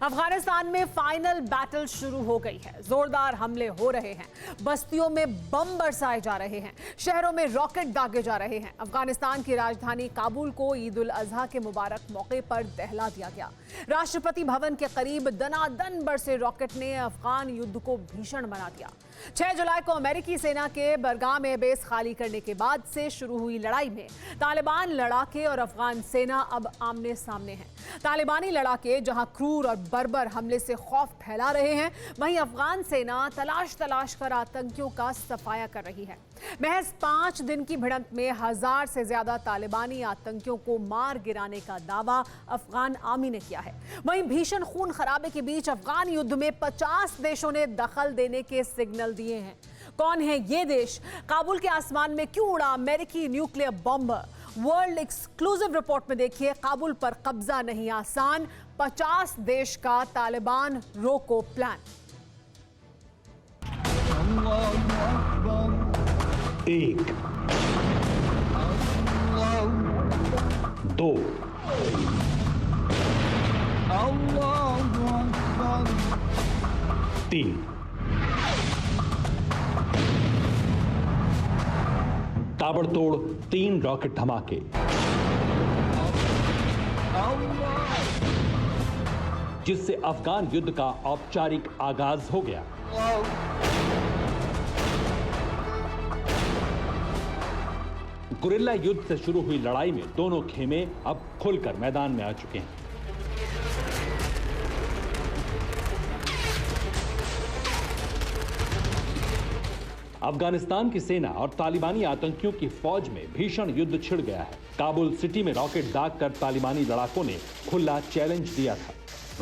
अफगानिस्तान में final battle शुरू हो गई है। जोरदार हमले हो रहे हैं, बस्तियों में बम बरसाए जा रहे हैं, शहरों में रॉकेट दागे जा रहे हैं। अफगानिस्तान की राजधानी काबुल को ईद उल अजहा के मुबारक मौके पर दहला दिया गया। राष्ट्रपति भवन के करीब दनादन बरसे रॉकेट ने अफगान युद्ध को भीषण बना दिया। 6 जुलाई को अमेरिकी सेना के बरगाम एयरबेस खाली करने के बाद से शुरू हुई लड़ाई में तालिबान लड़ाके और अफगान सेना अब आमने सामने हैं। तालिबानी लड़ाके जहां क्रूर और बर्बर हमले से खौफ फैला रहे हैं, वहीं अफगान सेना तलाश कर आतंकियों का सफाया कर रही है। महज 5 दिन की भिड़ंत में 1000 से ज्यादा तालिबानी आतंकियों को मार गिराने का दावा अफगान आर्मी ने किया है। वहीं भीषण खून खराबे के बीच अफगान युद्ध में 50 देशों ने दखल देने के सिग्नल दिए हैं। कौन है ये देश? काबुल के आसमान में क्यों उड़ा अमेरिकी nuclear bomb? World exclusive report में देखिए, काबुल पर कब्जा नहीं आसान, 50 देश का तालिबान रोको प्लान। 1 2 3 ताबड़तोड़ 3 रॉकेट धमाके। जिससे अफगान युद्ध का औपचारिक आगाज हो गया। गुरिल्ला युद्ध से शुरू हुई लड़ाई में दोनों खेमे अब खुलकर मैदान में आ चुके हैं। अफगानिस्तान की सेना और तालिबानी आतंकियों की फौज में भीषण युद्ध छिड़ गया है। काबुल सिटी में रॉकेट दागकर तालिबानी लड़ाकों ने खुला चैलेंज दिया था।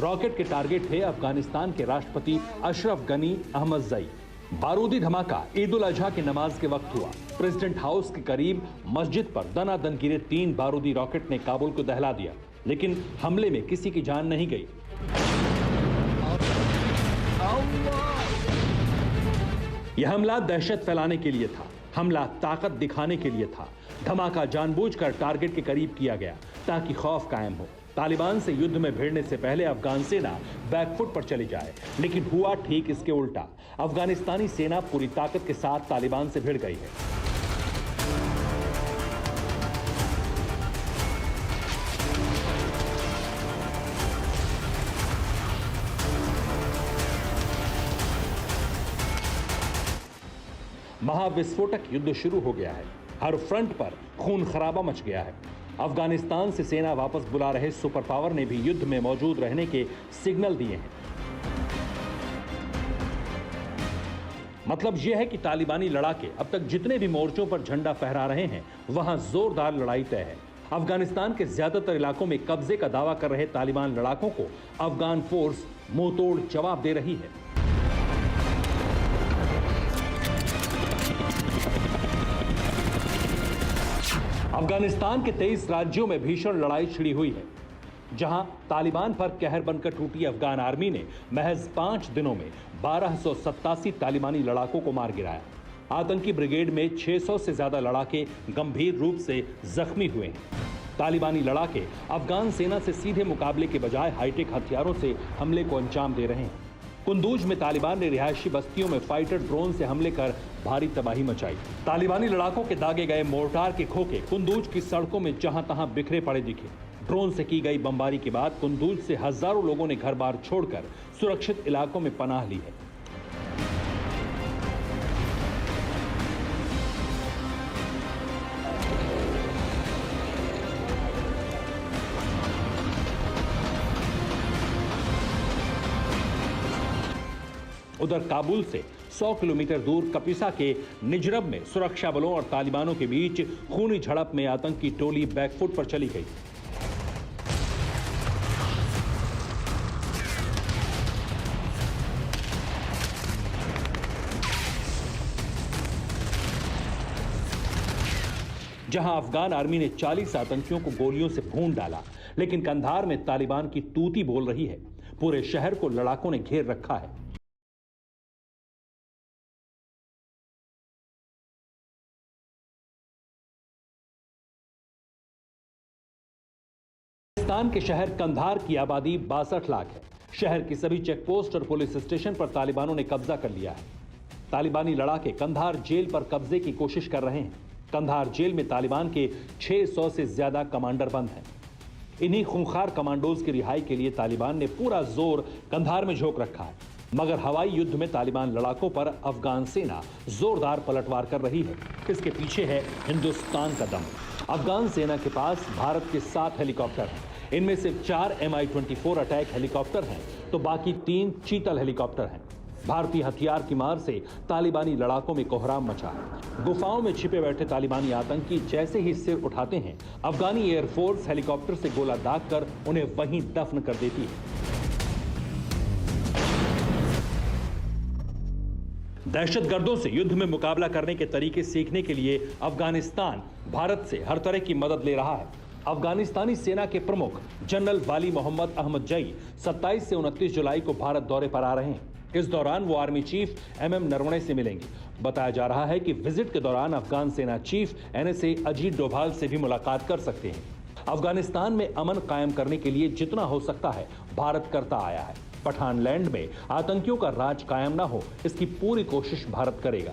रॉकेट के टारगेट थे अफगानिस्तान के राष्ट्रपति अशरफ गनी अहमदजई। बारूदी धमाका ईद उल अजहा की नमाज के वक्त हुआ। प्रेसिडेंट हाउस के करीब मस्जिद पर दनादन गिरे 3 बारूदी रॉकेट ने काबुल को दहला दिया, लेकिन हमले में किसी की जान नहीं गई। यह हमला दहशत फैलाने के लिए था, हमला ताकत दिखाने के लिए था। धमाका जानबूझकर टारगेट के करीब किया गया ताकि खौफ कायम हो। तालिबान से युद्ध में भिड़ने से पहले अफगान सेना बैकफुट पर चली जाए, लेकिन हुआ ठीक इसके उल्टा। अफगानिस्तानी सेना पूरी ताकत के साथ तालिबान से भिड़ गई है। महाविस्फोटक युद्ध शुरू हो गया है। हर फ्रंट पर खून खराबा मच गया है। अफगानिस्तान से सेना वापस बुला रहे सुपर पावर ने भी युद्ध में मौजूद रहने के सिग्नल दिए हैं। मतलब यह है कि तालिबानी लड़ाके अब तक जितने भी मोर्चों पर झंडा फहरा रहे हैं, वहां जोरदार लड़ाई तय है। अफगानिस्तान के ज्यादातर इलाकों में कब्जे का दावा कर रहे तालिबान लड़ाकों को अफगान फोर्स मुंहतोड़ जवाब दे रही है। अफगानिस्तान के 23 राज्यों में भीषण लड़ाई छिड़ी हुई है। जहां तालिबान पर कहर बनकर टूटी अफगान आर्मी ने महज 5 दिनों में 1287 तालिबानी लड़ाकों को मार गिराया। आतंकी ब्रिगेड में 600 से ज्यादा लड़ाके गंभीर रूप से जख्मी हुए हैं। तालिबानी लड़ाके अफगान सेना से सीधे मुकाबले के बजाय हाईटेक हथियारों से हमले को अंजाम दे रहे हैं। कुंदूज में तालिबान ने रिहायशी बस्तियों में फाइटर ड्रोन से हमले कर भारी तबाही मचाई। तालिबानी लड़ाकों के दागे गए मोर्टार के खोखे कुंदूज की सड़कों में जहां तहां बिखरे पड़े दिखे। ड्रोन से की गई बमबारी के बाद कुंदूज से हजारों लोगों ने घर बार छोड़कर सुरक्षित इलाकों में पनाह ली है। उधर काबुल से 100 किलोमीटर दूर कपिसा के निजरब में सुरक्षा बलों और तालिबानों के बीच खूनी झड़प में आतंकी टोली बैकफुट पर चली गई। जहां अफगान आर्मी ने 40 आतंकियों को गोलियों से भून डाला, लेकिन कंधार में तालिबान की तूती बोल रही है। पूरे शहर को लड़ाकों ने घेर रखा है। पाकिस्तान के शहर कंधार की आबादी 62 लाख है। शहर की सभी चेकपोस्ट और पुलिस स्टेशन पर तालिबानों ने कब्जा कर लिया है। तालिबानी लड़ाके कंधार जेल पर कब्जे की कोशिश कर रहे हैं। कंधार जेल में तालिबान के 600 से ज्यादा कमांडर बंद हैं। इन्हीं खूंखार कमांडोज की रिहाई के लिए तालिबान ने पूरा जोर कंधार में झोंक रखा है, मगर हवाई युद्ध में तालिबान लड़ाकों पर अफगान सेना जोरदार पलटवार कर रही है। इसके पीछे है हिंदुस्तान का दम। अफगान सेना के पास भारत के 7 हेलीकॉप्टर हैं। इनमें से 4 Mi-24 अटैक हेलीकॉप्टर हैं, तो बाकी 3 चीतल हेलीकॉप्टर हैं। भारतीय हथियार की मार से तालिबानी लड़ाकों में कोहराम मचा है। गुफाओं में छिपे बैठे तालिबानी आतंकी जैसे ही सिर उठाते हैं, अफगानी एयरफोर्स हेलीकॉप्टर से गोला दागकर उन्हें वहीं दफन कर देती है। दहशतगर्दों से युद्ध में मुकाबला करने के तरीके सीखने के लिए अफगानिस्तान भारत से हर तरह की मदद ले रहा है। अफगानिस्तानी सेना के प्रमुख जनरल वाली मोहम्मद अहमदजई 27 से 29 जुलाई को भारत दौरे पर आ रहे हैं। इस दौरान वो आर्मी चीफ MM नरवणे से मिलेंगे। बताया जा रहा है कि विजिट के दौरान अफगान सेना चीफ NSA अजीत डोभाल से भी मुलाकात कर सकते हैं। अफगानिस्तान में अमन कायम करने के लिए जितना हो सकता है भारत करता आया है। पठान लैंड में आतंकियों का राज कायम ना हो, इसकी पूरी कोशिश भारत करेगा।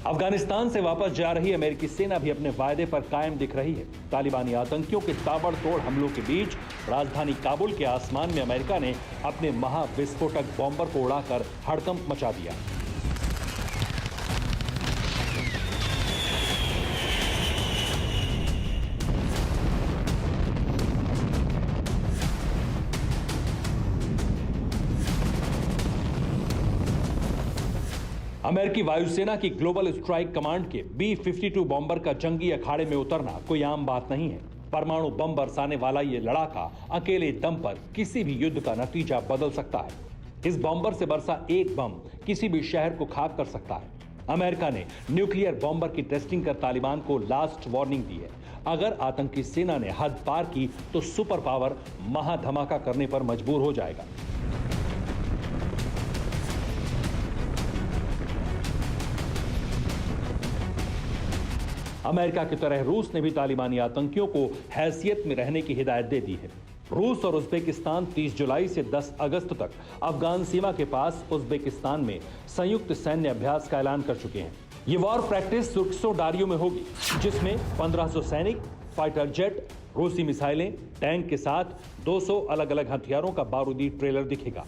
अफगानिस्तान से वापस जा रही अमेरिकी सेना भी अपने वायदे पर कायम दिख रही है। तालिबानी आतंकियों के ताबड़तोड़ हमलों के बीच राजधानी काबुल के आसमान में अमेरिका ने अपने महाविस्फोटक बॉम्बर को उड़ाकर हड़कंप मचा दिया। अमेरिकी वायुसेना की ग्लोबल स्ट्राइक कमांड के B-52 बॉम्बर का जंगी अखाड़े में उतरना कोई आम बात नहीं है। परमाणु बम बरसाने वाला ये लड़ाका अकेले दम पर किसी भी युद्ध का नतीजा बदल सकता है। इस बॉम्बर से बरसा एक बम किसी भी शहर को खाक कर सकता है। अमेरिका ने न्यूक्लियर बॉम्बर की टेस्टिंग कर तालिबान को लास्ट वार्निंग दी है। अगर आतंकी सेना ने हद पार की तो सुपर पावर महाधमाका करने पर मजबूर हो जाएगा। अमेरिका की तरह रूस ने भी तालिबानी आतंकियों को हैसियत में रहने की हिदायत दे दी है। रूस और उज्बेकिस्तान 30 जुलाई से 10 अगस्त तक अफगान सीमा के पास उज्बेकिस्तान में संयुक्त सैन्य अभ्यास का ऐलान कर चुके हैं। ये वॉर प्रैक्टिस सुर्खसोडारियो में होगी, जिसमें 1500 सैनिक, फाइटर जेट, रूसी मिसाइलें, टैंक के साथ 200 अलग अलग हथियारों का बारूदी ट्रेलर दिखेगा।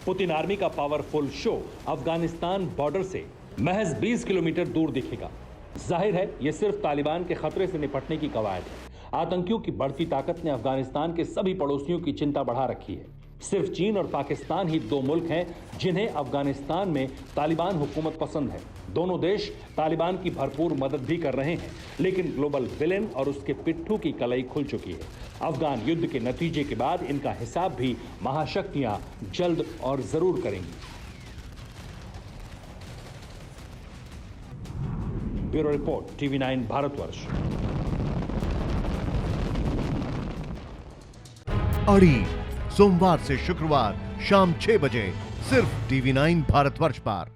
पुतिन आर्मी का पावरफुल शो अफगानिस्तान बॉर्डर से महज 20 किलोमीटर दूर दिखेगा। जाहिर है ये सिर्फ तालिबान के खतरे से निपटने की कवायद है। आतंकियों की बढ़ती ताकत ने अफगानिस्तान के सभी पड़ोसियों की चिंता बढ़ा रखी है। सिर्फ चीन और पाकिस्तान ही 2 मुल्क हैं जिन्हें अफगानिस्तान में तालिबान हुकूमत पसंद है। दोनों देश तालिबान की भरपूर मदद भी कर रहे हैं, लेकिन ग्लोबल विलेन और उसके पिट्ठू की कलई खुल चुकी है। अफगान युद्ध के नतीजे के बाद इनका हिसाब भी महाशक्तियां जल्द और जरूर करेंगी। Bureau report, TV9 Bharatvarsh. अड़ी सोमवार से शुक्रवार शाम 6 बजे सिर्फ TV9 भारतवर्ष पर।